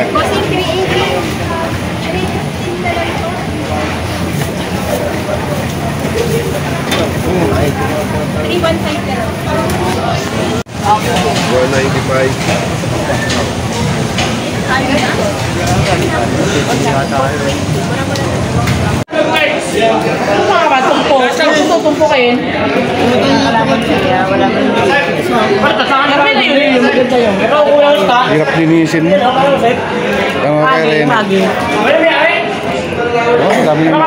Bossing 380. 315 na lang po. 315 na lang. 195. Tumpo kayo. Hirap linisin mo. Oh, dami yung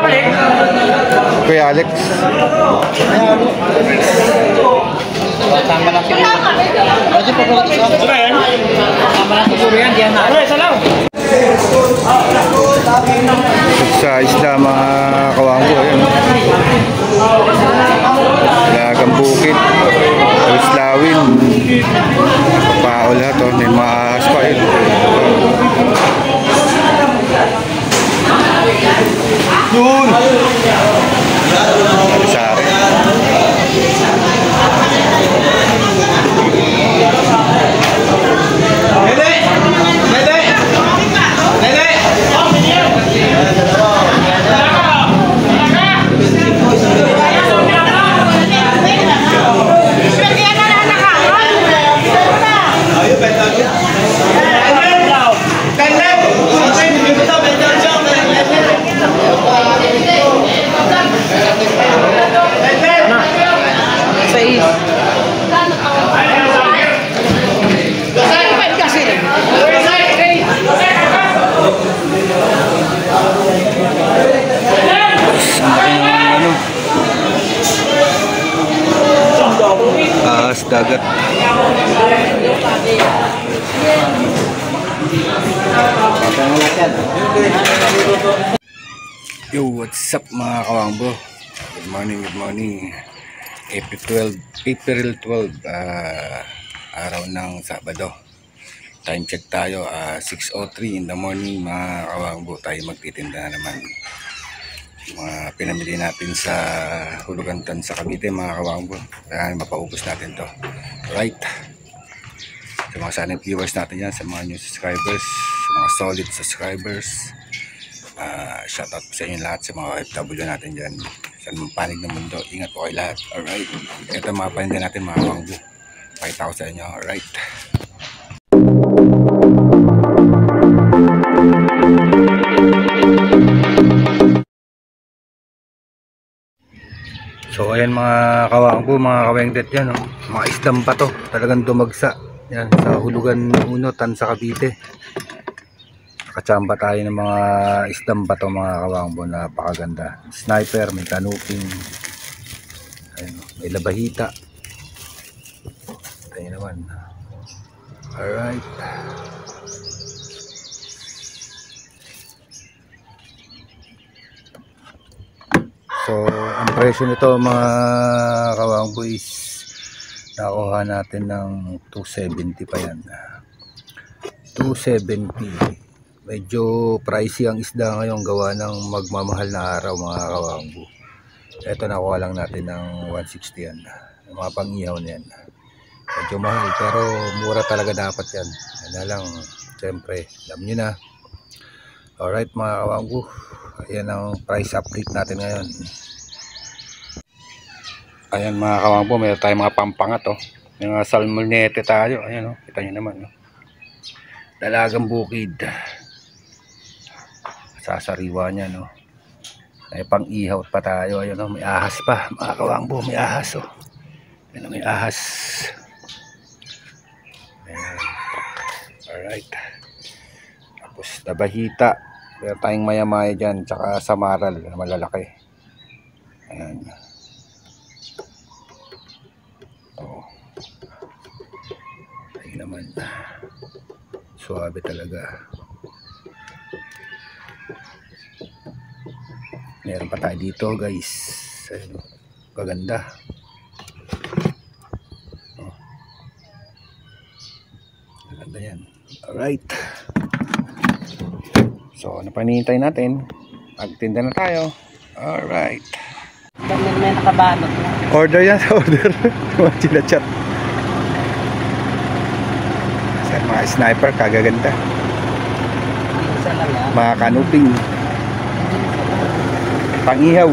Kuya Alex. Tama lang siguro. Tama lang siguro yan. Diyan na. Sa isla mga kawanggo. Lagang bukid. Islawin. Paol lahat. May maahas pa yun. Yun! Sari. Dagat. Yo, what's up mga kawangbo? Good morning, good morning. April 12, araw ng Sabado. Time check tayo, 6:03 in the morning mga kawangbo. Tayo magtitinda na naman. Mga pinamili natin sa Hulugan-Tan sa Cavite mga kawangbo. Kaya mapaubos natin to. Right. Sa mga silent viewers natin yan, sa mga new subscribers, sa mga solid subscribers, shoutout po sa inyo lahat, sa mga OFW natin dyan sa panig ng mundo. Ingat po kayo lahat. Alright. Ito mga paninda natin mga kawangbo. Pakita ko sa inyo. Alright. So ayan mga kawangbo, mga kawengdet yan, oh. Mga isdam pa to, talagang dumagsa yan sa Hulugan-Tan sa Cavite. Kachamba tayo ng mga isdam pa to mga kawangbo, napakaganda. Sniper, may kanuping, ayun, may labahita. Tayo naman. Alright. So, ang presyo nito mga kawangbo is nakuha natin ng 270 pa yan. 270. Medyo pricey ang isda ngayon gawa ng magmamahal na araw mga kawangbo. Ito nakuha lang natin ng 160 yan. Yung mga pang-ihaw na yan. Medyo mahal pero mura talaga dapat yan. Yan na lang. Siyempre, alam nyo na. Alright mga kawangbo. Ayan ang price update natin ngayon. Ayan mga kawangbo, mayroon tayong mga pampangat oh. May mga salmonete tayo. Ayan oh, kita nyo naman oh. Dalagang bukid. Sasariwa niya no. May pang-ihaw pa tayo. Ayan oh, may ahas pa mga kawangbo, may ahas oh. Ayan oh, may ahas. Ayan. Alright. Tapos tabahita. Meron tayong maya-maya dyan, tsaka samaral na malalaki. Ayan. Oh. Ayun naman. Suwabe talaga. Meron pa tayo dito guys. Ayun. Paganda. Oh. Maganda yan. Alright. So, ano pa hinihintay natin? Magtinda na tayo. Alright. May nakabalot na. Order yan sa order. Mga chinachat. Sa mga sniper, kagaganda. Mga kanuping. Pangihaw.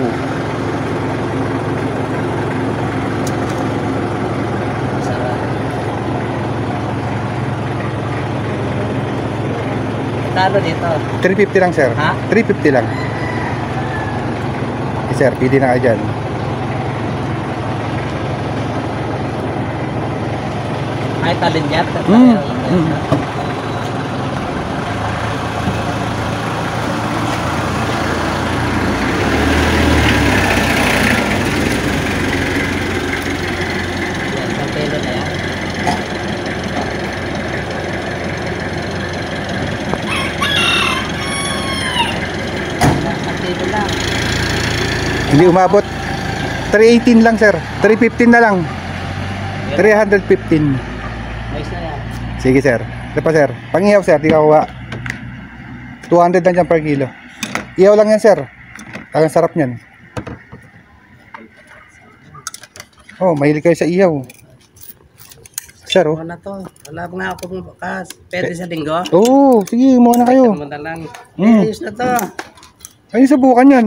Sarap. Talo dito. 350 lang, sir. Ha? 350 lang. Okay, sir, pili na kayo dyan. Ay, talin yan. Isang kilo na yan. Isang kilo lang. Hindi umabot. 318 lang, sir. 315 na lang. 315. Ayos na yan. Sige, sir. Ito pa, sir. Pangihaw, sir. Di ka kuha. 200 lang dyan per kilo. Ihaw lang yan, sir. Ang sarap niyan. Oh, mahilig kayo sa ihaw. Sir, oh. Wala to. Wala nga akong bukas. Pwede sa linggo? Oo, sige, muna kayo. Ito mo na lang. Mm. Ayos na to. Ayun, subukan yan.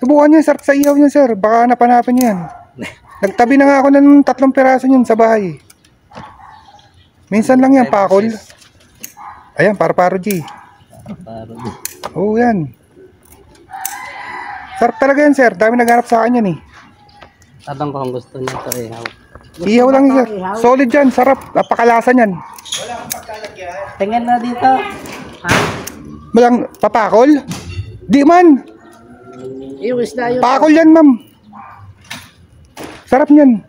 Subukan yan, sarap sa ihaw niyan, sir. Baka hanap-hanapin niyan. Nagtabi na nga ako ng 3 piraso niyan sa bahay. Minsan lang yan, pakol. Ayan, para-paro G. Parang Oo, yan. Sarap talaga yan, sir. Dami naghanap sa akin yan, eh. tanong ko kung gusto niya to eh. Ihaw lang yan, sir. Solid yan, sarap. Napakalasa niyan. Tingnan na dito. Ha? Malang papakol? Di man. Iwis na yun. Pakol yan, ma'am. Sarap niyan.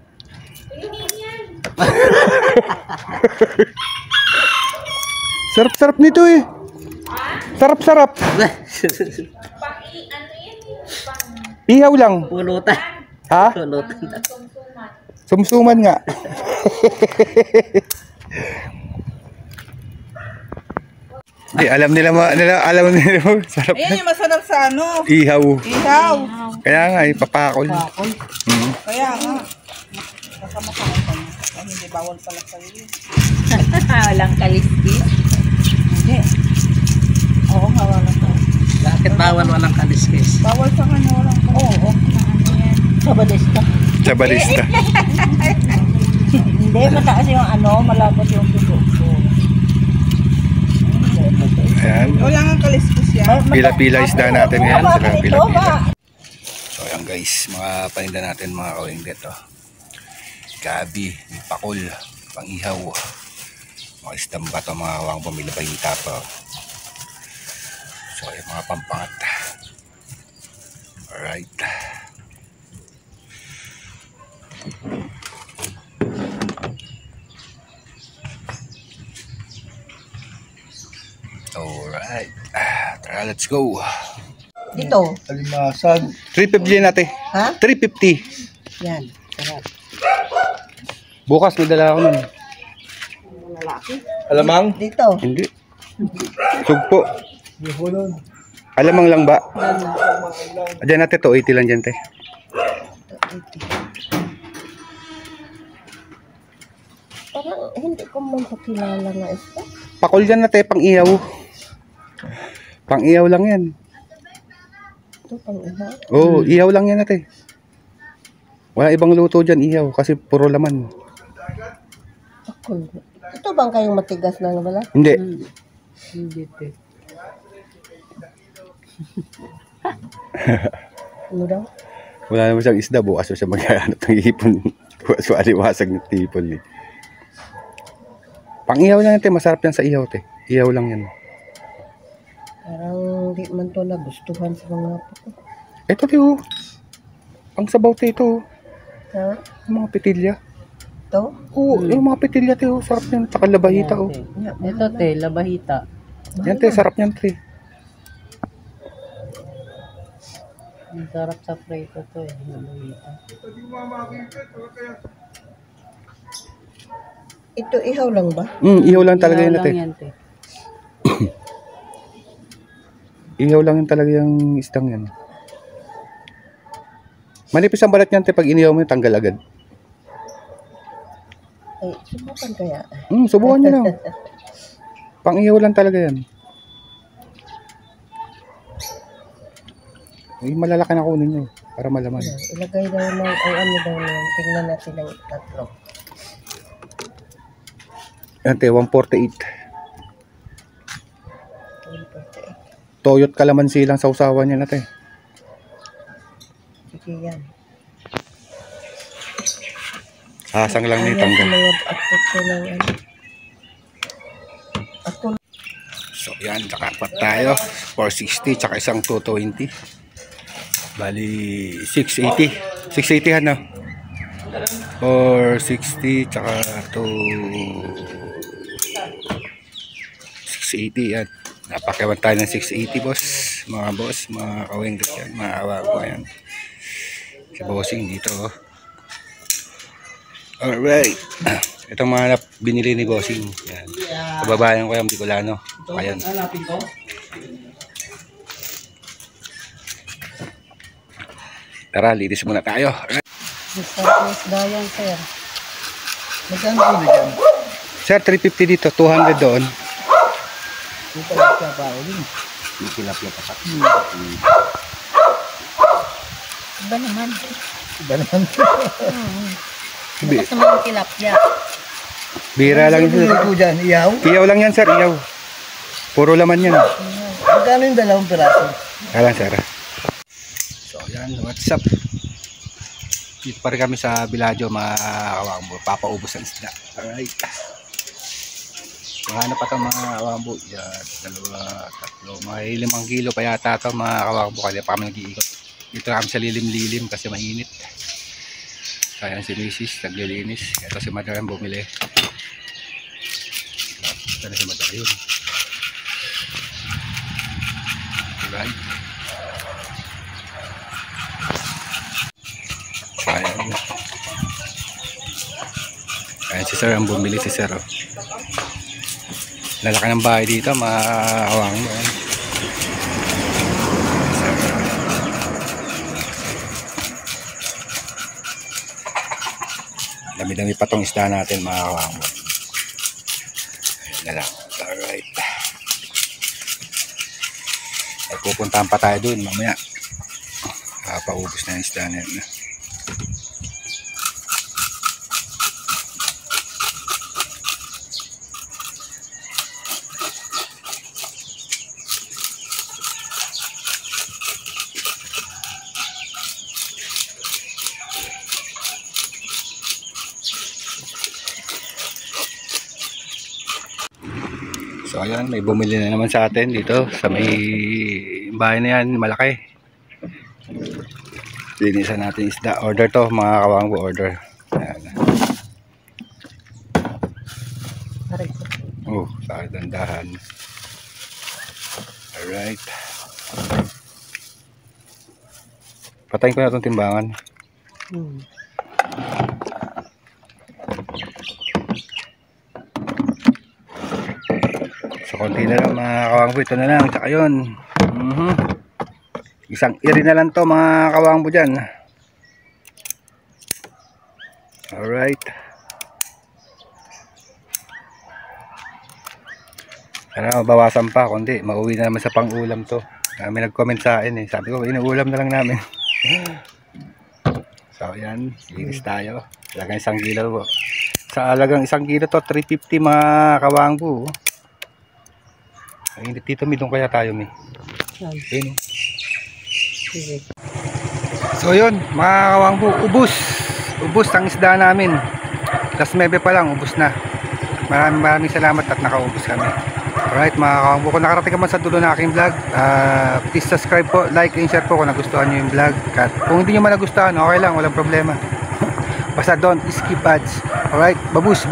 Sarap-sarap nito eh. Sarap-sarap. Ihaw lang. Pulutan. Ha? Pulutan. Sumsuman nga. Di, alam nila sarap. Ayan yung masarap sa ano. Ihaw. Ihaw. Kaya nga, papakol. Pakol. Kaya nga. Kasama sa akin. Ay, hindi bawal pala sa iyo. Walang kaliskis. Hindi. Oo nga, wala ka. Bakit bawal walang kaliskis? Bawal sa kanya, walang ka. Oo. Sabadista. Sa barista. Hindi, mataas yung ano, malapot yung puso ko. Ayan. Wala nga kaliskis yan. Pila-pila isda natin yan. Saka Ito pila-pila. ba? So ayan guys, mga paninda natin mga kawing dito. Gabi, pakul, pangihaw. Mga isdang bato, mga kawang pamilabahita pa. So ayan mga pampangat. Alright. Alright. Tara, let's go. Dito. Alimasag. 350 natin. Ha? 350. Yan. Sarap. Bukas may dala ako nun. Alamang? Dito. Hindi. Sugpo. Alamang lang ba? Diyan natin to, 80 lang dyan te. Parang hindi ko man pakilala nga ito. Pakol dyan natin, pang ihaw. Pang ihaw lang yan. Ito pang iha. Oo, ihaw lang yan natin. Wala ibang luto dyan, ihaw. Kasi puro laman. Ako. Ito bang kayong matigas na wala? Hindi. Hindi te. Ano daw? Wala naman siyang isda. Bukas siya maghanap ng hipon. Bukas aliwasag ng tipon. Pang ihaw lang yan te. Masarap yan sa ihaw te. Ihaw lang yan. Parang di man to nagustuhan sa mga apo ko. Ito te oh. Ang sabaw te ito oh. Ha? Yung mga petilya. Ito? Oo, yung mga petilya te oh. Sarap yan. Tsaka labahita oh. Ito te, labahita. Yan te, sarap yan te. Ang sarap sa prito to eh, labahita. Ito ihaw lang ba? Ihaw lang talaga yan te. Yan te. Ihaw lang yan talaga yung istang yan. Manipis ang balat yan te. Pag inihaw mo yun, tanggal agad. Ay, subukan kaya. Subukan nyo lang. Pang ihaw lang talaga yan. Yung malalaki na kunin nyo. Para malaman. Ayan, ilagay daw ng, ang ano daw na yun. Tingnan natin ang tatlo. Yan te, 148. 148. Toyot kalamansi lang sa usawan niya na te. Sige yan. Sasang lang ni Ayan, tanggal. mga akot ko ng ano. Ako So yan, nakapat tayo. 460 tsaka isang 220. Bali 680. 680 ano? 460 tsaka 680 yan. Napakiwan tayo ng 680 boss. Mga boss, mga kawenggot yan. Mga awa ko yan. Si bossing dito oh. Alright. Itong mga binili ni bossing. Yan. Kababayan ko yung Bicolano. Ayan. Tara, linis muna tayo. Tapos dayan, sir. Magkano ko na dyan? Sir, 350 dito. 200 doon. Ito lang siya pa. May tilapia pa sa. Iba naman. Iba naman. Bukas naman yung tilapia. Bira lang Ano yun. ko dyan? Iyaw? Iyaw lang yan, sir. Iyaw. Puro laman yan. Magkano yung 2 piraso? Kaya lang, sir. So, yan. What's up? Dito pa rin kami sa Biladyo, mga kawambo. Papaubos ang isda. Alright. Mahanap pa ito mga kawambo. Yan. 2, 3. Mga 5 kilo pa yata ito mga kawambo. Kaya pa kami nag-iikot. Dito kami sa lilim-lilim kasi mainit. Kaya si Mrs. naglilinis. Ito si Madam bumili. Ito na si Madam yun. Alright. Ayan. Ayan si Sir ang bumili si Sir. Oh. Lalaki ng bahay dito, makakawang mo. Dami-dami pa tong isda natin, makakawang mo. Ayan na lang. Alright. Ay, pupuntahan pa tayo dun mamaya. Paubos na yung isda na yun. So ayan, may bumili na naman sa atin dito sa may bahay na yan, malaki. Linisan natin isda. Order to mga kawangbo, order. Ayan. Oh, sa dandahan. Alright. Patayin ko na itong timbangan. So konti na lang mga kawangbo, ito na lang. Tsaka yun. Isang iri na lang to mga kawangbo dyan. Alright. Sana mabawasan pa kundi mauwi na naman sa pang-ulam to. May nag-comment sa akin eh. Sabi ko inuulam na lang namin. So yan, linis tayo. Alagang 1 kilo po. Sa alagang 1 kilo to 350 mga kawangbo. Ay, dito mi doon kaya tayo mi. Ayun. So yun mga kawangbo, ubos ang isda namin. Last Mebe pa lang, ubos na. Maraming salamat at nakaubos kami. Alright mga kawangbo, kung nakarating ka man sa dulo ng aking vlog, please subscribe po, like and share po kung nagustuhan nyo yung vlog. At kung hindi nyo man nagustuhan, okay lang, walang problema. Basta don't skip ads. Alright, babush.